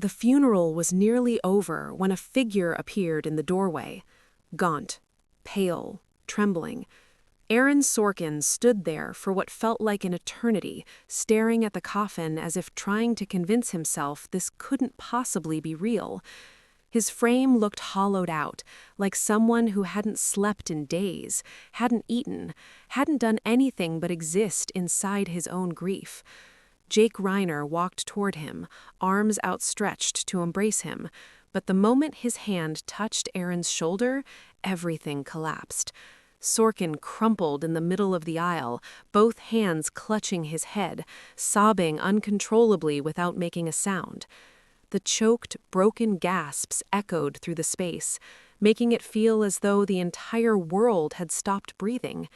The funeral was nearly over when a figure appeared in the doorway. Gaunt, pale, trembling. Aaron Sorkin stood there for what felt like an eternity, staring at the coffin as if trying to convince himself this couldn't possibly be real. His frame looked hollowed out, like someone who hadn't slept in days, hadn't eaten, hadn't done anything but exist inside his own grief. Jake Reiner walked toward him, arms outstretched to embrace him, but the moment his hand touched Aaron's shoulder, everything collapsed. Sorkin crumpled in the middle of the aisle, both hands clutching his head, sobbing uncontrollably without making a sound. The choked, broken gasps echoed through the space, making it feel as though the entire world had stopped breathing.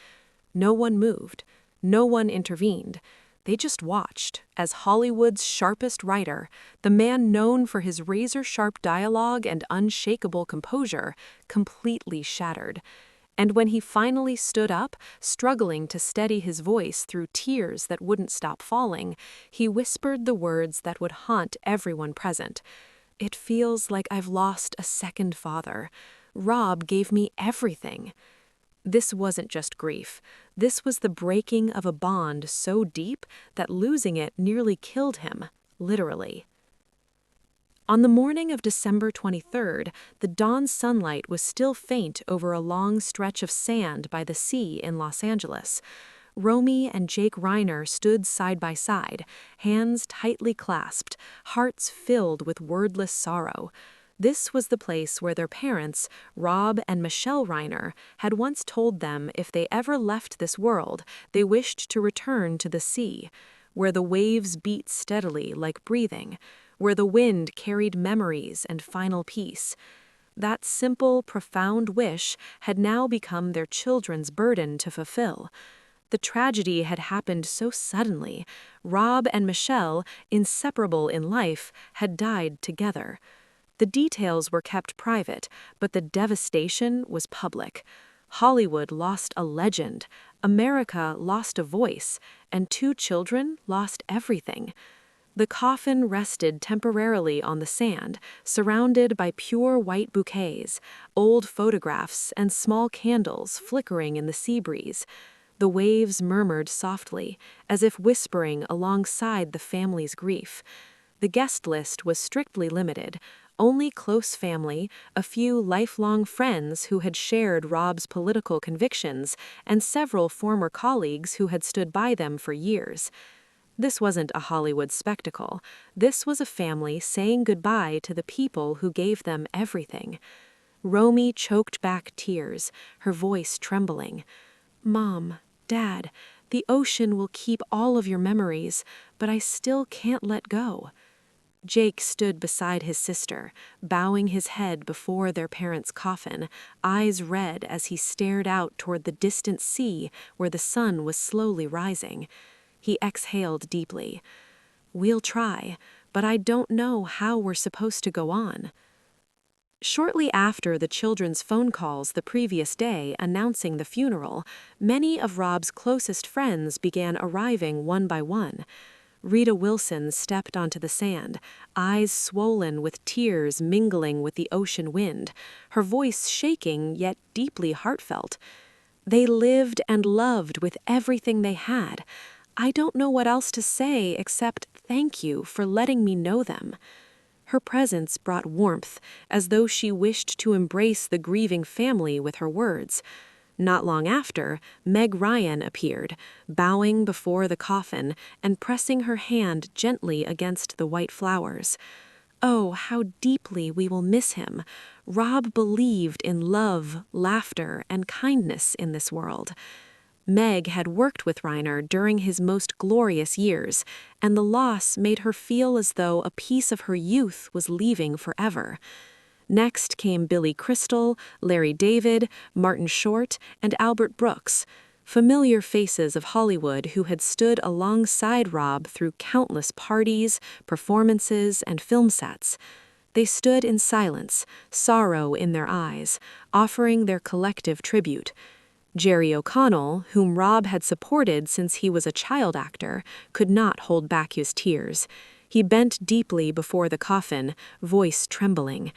No one moved. No one intervened. They just watched as Hollywood's sharpest writer, the man known for his razor-sharp dialogue and unshakable composure, completely shattered. And when he finally stood up, struggling to steady his voice through tears that wouldn't stop falling, he whispered the words that would haunt everyone present. "It feels like I've lost a second father. Rob gave me everything." This wasn't just grief. This was the breaking of a bond so deep that losing it nearly killed him, literally. On the morning of December 23rd, the dawn sunlight was still faint over a long stretch of sand by the sea in Los Angeles. Romy and Jake Reiner stood side by side, hands tightly clasped, hearts filled with wordless sorrow. This was the place where their parents, Rob and Michelle Reiner, had once told them if they ever left this world, they wished to return to the sea, where the waves beat steadily like breathing, where the wind carried memories and final peace. That simple, profound wish had now become their children's burden to fulfill. The tragedy had happened so suddenly. Rob and Michelle, inseparable in life, had died together. The details were kept private, but the devastation was public. Hollywood lost a legend, America lost a voice, and 2 children lost everything. The coffin rested temporarily on the sand, surrounded by pure white bouquets, old photographs, and small candles flickering in the sea breeze. The waves murmured softly, as if whispering alongside the family's grief. The guest list was strictly limited. Only close family, a few lifelong friends who had shared Rob's political convictions, and several former colleagues who had stood by them for years. This wasn't a Hollywood spectacle. This was a family saying goodbye to the people who gave them everything. Romy choked back tears, her voice trembling. "Mom, Dad, the ocean will keep all of your memories, but I still can't let go." Jake stood beside his sister, bowing his head before their parents' coffin, eyes red as he stared out toward the distant sea where the sun was slowly rising. He exhaled deeply. "We'll try, but I don't know how we're supposed to go on." Shortly after the children's phone calls the previous day announcing the funeral, many of Rob's closest friends began arriving one by one. Rita Wilson stepped onto the sand, eyes swollen with tears mingling with the ocean wind, her voice shaking yet deeply heartfelt. "They lived and loved with everything they had. I don't know what else to say except thank you for letting me know them." Her presence brought warmth, as though she wished to embrace the grieving family with her words. Not long after, Meg Ryan appeared, bowing before the coffin and pressing her hand gently against the white flowers. "Oh, how deeply we will miss him. Rob believed in love, laughter, and kindness in this world." Meg had worked with Reiner during his most glorious years, and the loss made her feel as though a piece of her youth was leaving forever. Next came Billy Crystal, Larry David, Martin Short, and Albert Brooks, familiar faces of Hollywood who had stood alongside Rob through countless parties, performances, and film sets. They stood in silence, sorrow in their eyes, offering their collective tribute. Jerry O'Connell, whom Rob had supported since he was a child actor, could not hold back his tears. He bent deeply before the coffin, voice trembling.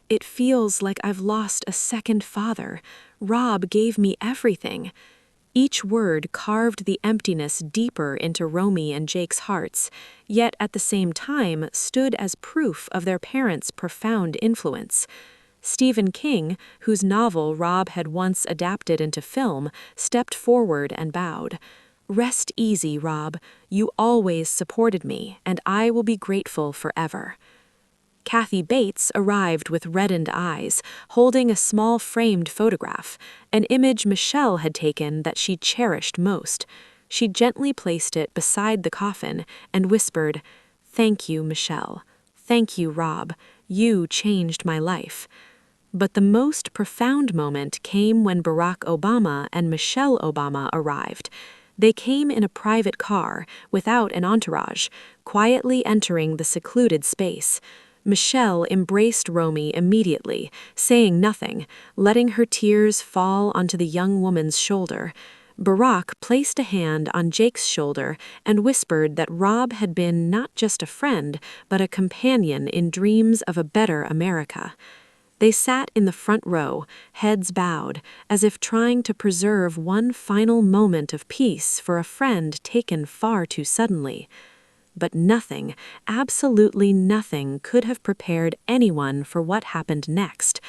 "It feels like I've lost a second father. Rob gave me everything." Each word carved the emptiness deeper into Romy and Jake's hearts, yet at the same time stood as proof of their parents' profound influence. Stephen King, whose novel Rob had once adapted into film, stepped forward and bowed. "Rest easy, Rob. You always supported me, and I will be grateful forever." Kathy Bates arrived with reddened eyes, holding a small framed photograph, an image Michelle had taken that she cherished most. She gently placed it beside the coffin and whispered, "Thank you, Michelle. Thank you, Rob. You changed my life." But the most profound moment came when Barack Obama and Michelle Obama arrived. They came in a private car, without an entourage, quietly entering the secluded space. Michelle embraced Romy immediately, saying nothing, letting her tears fall onto the young woman's shoulder. Barack placed a hand on Jake's shoulder and whispered that Rob had been not just a friend, but a companion in dreams of a better America. They sat in the front row, heads bowed, as if trying to preserve one final moment of peace for a friend taken far too suddenly. But nothing, absolutely nothing, could have prepared anyone for what happened next.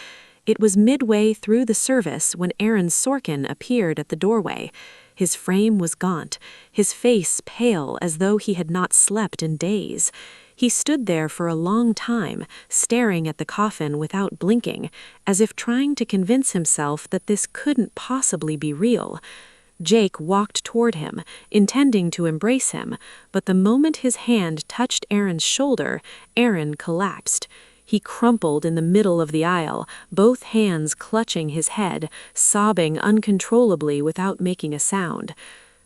It was midway through the service when Aaron Sorkin appeared at the doorway. His frame was gaunt, his face pale as though he had not slept in days. He stood there for a long time, staring at the coffin without blinking, as if trying to convince himself that this couldn't possibly be real. Jake walked toward him, intending to embrace him, but the moment his hand touched Aaron's shoulder, Aaron collapsed. He crumpled in the middle of the aisle, both hands clutching his head, sobbing uncontrollably without making a sound.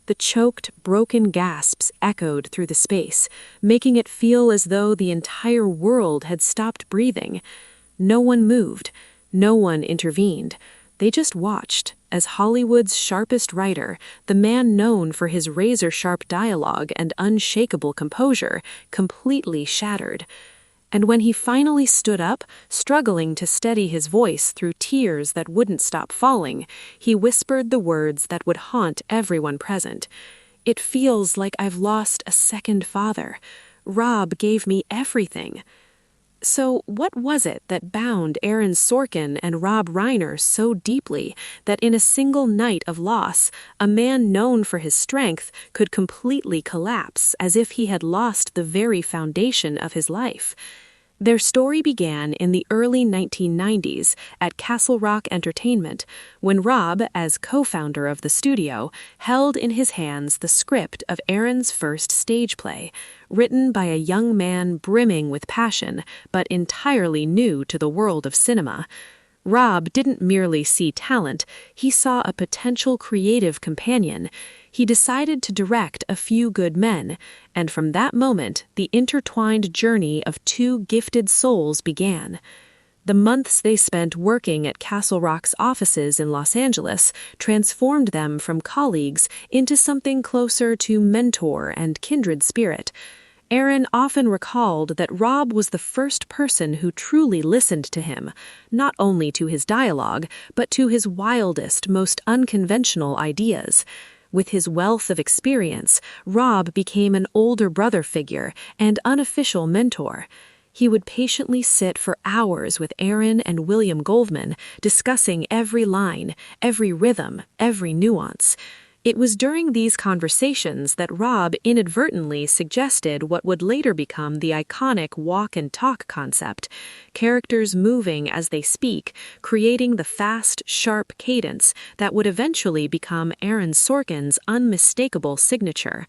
The choked, broken gasps echoed through the space, making it feel as though the entire world had stopped breathing. No one moved. No one intervened. They just watched as Hollywood's sharpest writer, the man known for his razor-sharp dialogue and unshakable composure, completely shattered. And when he finally stood up, struggling to steady his voice through tears that wouldn't stop falling, he whispered the words that would haunt everyone present. "It feels like I've lost a second father. Rob gave me everything." So what was it that bound Aaron Sorkin and Rob Reiner so deeply that in a single night of loss, a man known for his strength could completely collapse as if he had lost the very foundation of his life? Their story began in the early 1990s at Castle Rock Entertainment, when Rob, as co-founder of the studio, held in his hands the script of Aaron's first stage play, written by a young man brimming with passion, but entirely new to the world of cinema. Rob didn't merely see talent, he saw a potential creative companion. He decided to direct A Few Good Men, and from that moment, the intertwined journey of two gifted souls began. The months they spent working at Castle Rock's offices in Los Angeles transformed them from colleagues into something closer to mentor and kindred spirit. Aaron often recalled that Rob was the first person who truly listened to him, not only to his dialogue, but to his wildest, most unconventional ideas. With his wealth of experience, Rob became an older brother figure and unofficial mentor. He would patiently sit for hours with Aaron and William Goldman, discussing every line, every rhythm, every nuance. It was during these conversations that Rob inadvertently suggested what would later become the iconic walk and talk concept, characters moving as they speak, creating the fast, sharp cadence that would eventually become Aaron Sorkin's unmistakable signature.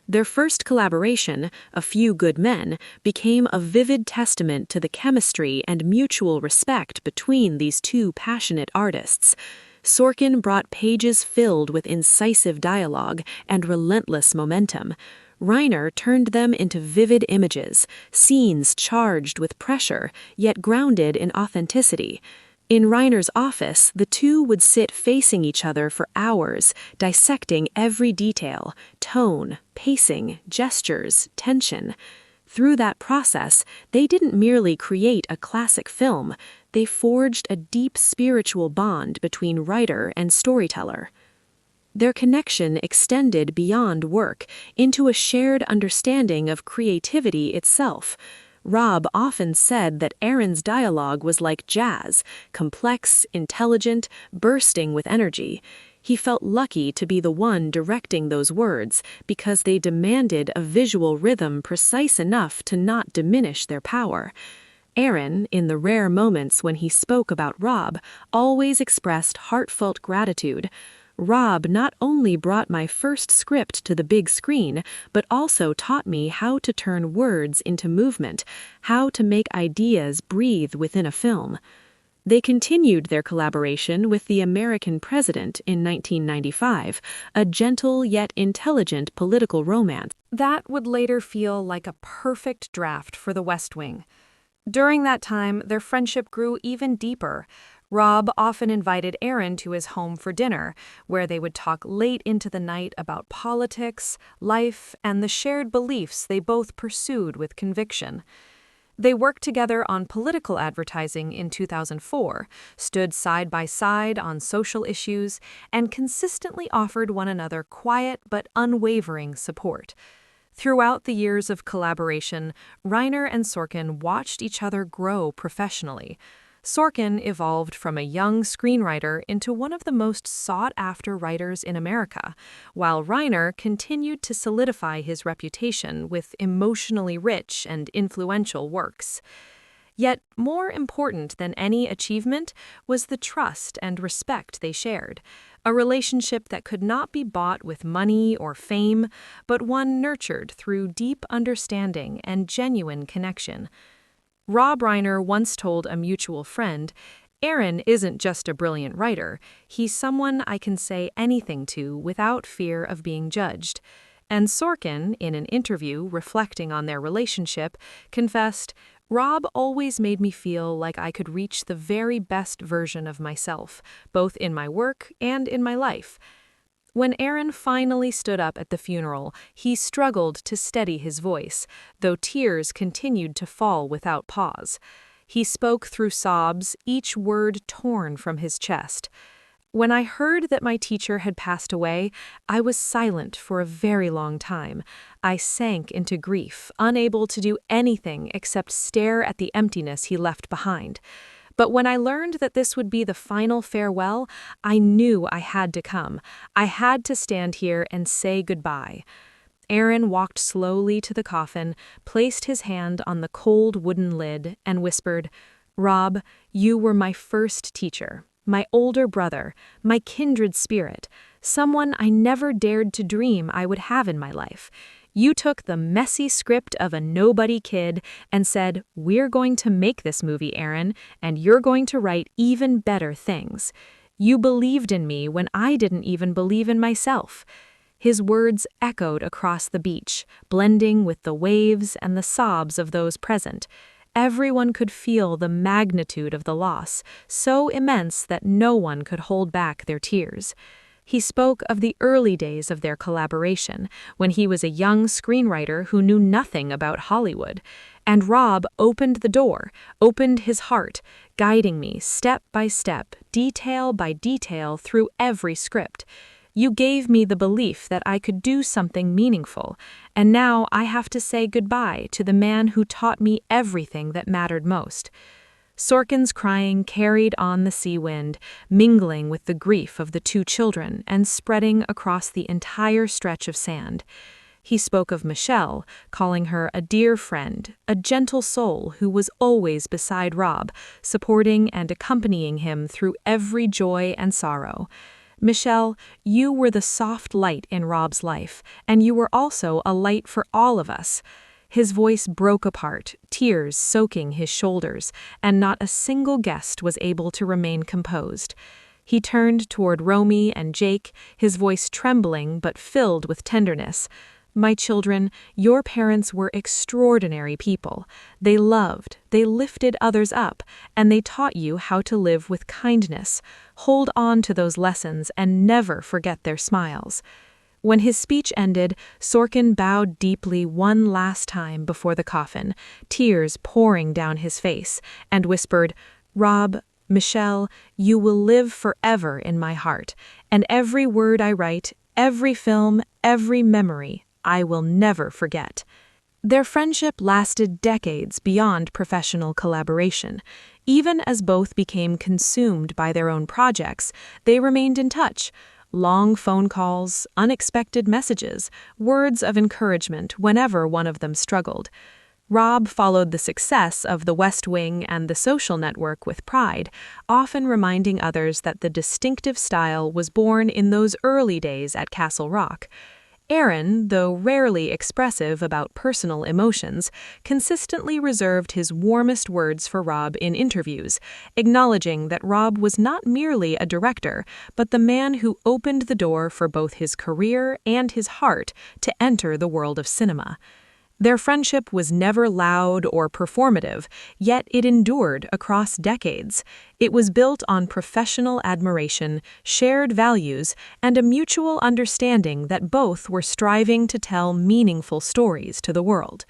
Their first collaboration, A Few Good Men, became a vivid testament to the chemistry and mutual respect between these two passionate artists. Sorkin brought pages filled with incisive dialogue and relentless momentum. Reiner turned them into vivid images, scenes charged with pressure, yet grounded in authenticity. In Reiner's office, the two would sit facing each other for hours, dissecting every detail, tone, pacing, gestures, tension. Through that process, they didn't merely create a classic film, they forged a deep spiritual bond between writer and storyteller. Their connection extended beyond work into a shared understanding of creativity itself. Rob often said that Aaron's dialogue was like jazz, complex, intelligent, bursting with energy. He felt lucky to be the one directing those words because they demanded a visual rhythm precise enough to not diminish their power. Aaron, in the rare moments when he spoke about Rob, always expressed heartfelt gratitude. Rob not only brought my first script to the big screen, but also taught me how to turn words into movement, how to make ideas breathe within a film. They continued their collaboration with The American President in 1995, a gentle yet intelligent political romance that would later feel like a perfect draft for The West Wing. During that time, their friendship grew even deeper. Rob often invited Aaron to his home for dinner, where they would talk late into the night about politics, life, and the shared beliefs they both pursued with conviction. They worked together on political advertising in 2004, stood side by side on social issues, and consistently offered one another quiet but unwavering support. Throughout the years of collaboration, Reiner and Sorkin watched each other grow professionally. Sorkin evolved from a young screenwriter into one of the most sought-after writers in America, while Reiner continued to solidify his reputation with emotionally rich and influential works. Yet, more important than any achievement was the trust and respect they shared, a relationship that could not be bought with money or fame, but one nurtured through deep understanding and genuine connection. Rob Reiner once told a mutual friend, "Aaron isn't just a brilliant writer, he's someone I can say anything to without fear of being judged." And Sorkin, in an interview reflecting on their relationship, confessed, "Rob always made me feel like I could reach the very best version of myself, both in my work and in my life." When Aaron finally stood up at the funeral, he struggled to steady his voice, though tears continued to fall without pause. He spoke through sobs, each word torn from his chest. "When I heard that my teacher had passed away, I was silent for a very long time. I sank into grief, unable to do anything except stare at the emptiness he left behind. But when I learned that this would be the final farewell, I knew I had to come. I had to stand here and say goodbye." Aaron walked slowly to the coffin, placed his hand on the cold wooden lid, and whispered, "Rob, you were my first teacher, my older brother, my kindred spirit, someone I never dared to dream I would have in my life. You took the messy script of a nobody kid and said, 'We're going to make this movie, Aaron, and you're going to write even better things.' You believed in me when I didn't even believe in myself." His words echoed across the beach, blending with the waves and the sobs of those present. Everyone could feel the magnitude of the loss, so immense that no one could hold back their tears. He spoke of the early days of their collaboration, when he was a young screenwriter who knew nothing about Hollywood. And Rob opened the door, opened his heart, guiding me step by step, detail by detail through every script. "You gave me the belief that I could do something meaningful, and now I have to say goodbye to the man who taught me everything that mattered most." Sorkin's crying carried on the sea wind, mingling with the grief of the two children and spreading across the entire stretch of sand. He spoke of Michelle, calling her a dear friend, a gentle soul who was always beside Rob, supporting and accompanying him through every joy and sorrow. "Michelle, you were the soft light in Rob's life, and you were also a light for all of us." His voice broke apart, tears soaking his shoulders, and not a single guest was able to remain composed. He turned toward Romy and Jake, his voice trembling but filled with tenderness. "My children, your parents were extraordinary people. They loved, they lifted others up, and they taught you how to live with kindness. Hold on to those lessons and never forget their smiles." When his speech ended, Sorkin bowed deeply one last time before the coffin, tears pouring down his face, and whispered, "Rob, Michelle, you will live forever in my heart, and every word I write, every film, every memory, I will never forget." Their friendship lasted decades beyond professional collaboration. Even as both became consumed by their own projects, they remained in touch. Long phone calls, unexpected messages, words of encouragement whenever one of them struggled. Rob followed the success of The West Wing and The Social Network with pride, often reminding others that the distinctive style was born in those early days at Castle Rock. Aaron, though rarely expressive about personal emotions, consistently reserved his warmest words for Rob in interviews, acknowledging that Rob was not merely a director, but the man who opened the door for both his career and his heart to enter the world of cinema. Their friendship was never loud or performative, yet it endured across decades. It was built on professional admiration, shared values, and a mutual understanding that both were striving to tell meaningful stories to the world.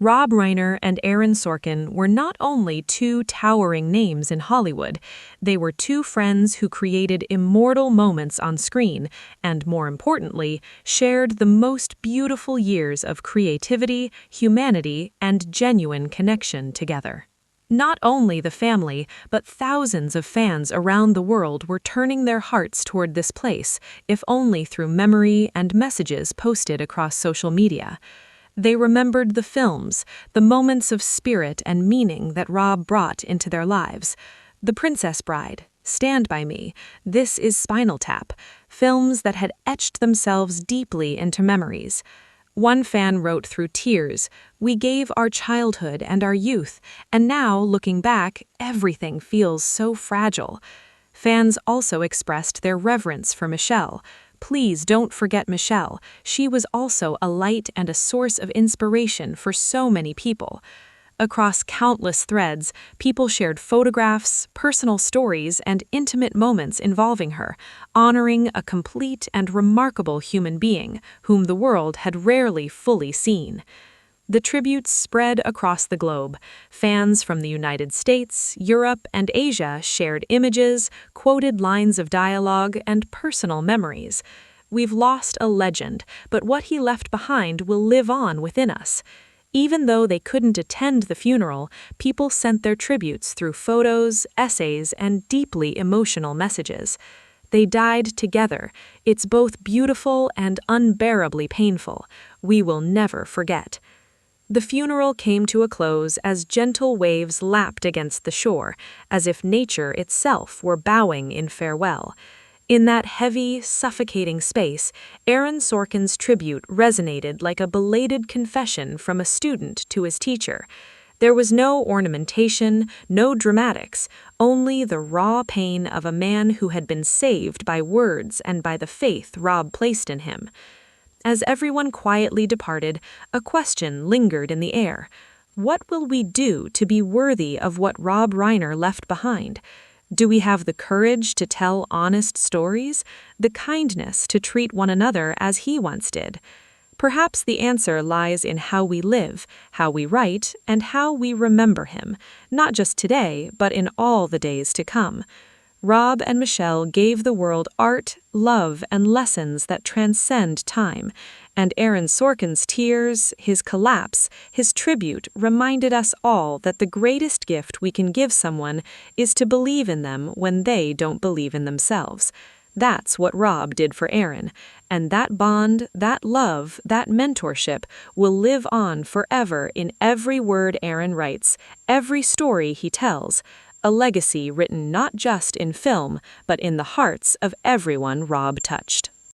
Rob Reiner and Aaron Sorkin were not only two towering names in Hollywood, they were two friends who created immortal moments on screen and, more importantly, shared the most beautiful years of creativity, humanity, and genuine connection together. Not only the family, but thousands of fans around the world were turning their hearts toward this place, if only through memory and messages posted across social media. They remembered the films, the moments of spirit and meaning that Rob brought into their lives. The Princess Bride, Stand By Me, This Is Spinal Tap, films that had etched themselves deeply into memories. One fan wrote through tears, "We gave our childhood and our youth, and now, looking back, everything feels so fragile." Fans also expressed their reverence for Michelle. "Please don't forget Michelle. She was also a light and a source of inspiration for so many people." Across countless threads, people shared photographs, personal stories, and intimate moments involving her, honoring a complete and remarkable human being whom the world had rarely fully seen. The tributes spread across the globe. Fans from the United States, Europe, and Asia shared images, quoted lines of dialogue, and personal memories. "We've lost a legend, but what he left behind will live on within us." Even though they couldn't attend the funeral, people sent their tributes through photos, essays, and deeply emotional messages. They died together. It's both beautiful and unbearably painful. We will never forget. The funeral came to a close as gentle waves lapped against the shore, as if nature itself were bowing in farewell. In that heavy, suffocating space, Aaron Sorkin's tribute resonated like a belated confession from a student to his teacher. There was no ornamentation, no dramatics, only the raw pain of a man who had been saved by words and by the faith Rob placed in him. As everyone quietly departed, a question lingered in the air. What will we do to be worthy of what Rob Reiner left behind? Do we have the courage to tell honest stories, the kindness to treat one another as he once did? Perhaps the answer lies in how we live, how we write, and how we remember him, not just today, but in all the days to come. Rob and Michelle gave the world art, love, and lessons that transcend time, and Aaron Sorkin's tears, his collapse, his tribute reminded us all that the greatest gift we can give someone is to believe in them when they don't believe in themselves. That's what Rob did for Aaron, and that bond, that love, that mentorship will live on forever in every word Aaron writes, every story he tells, a legacy written not just in film, but in the hearts of everyone Rob touched.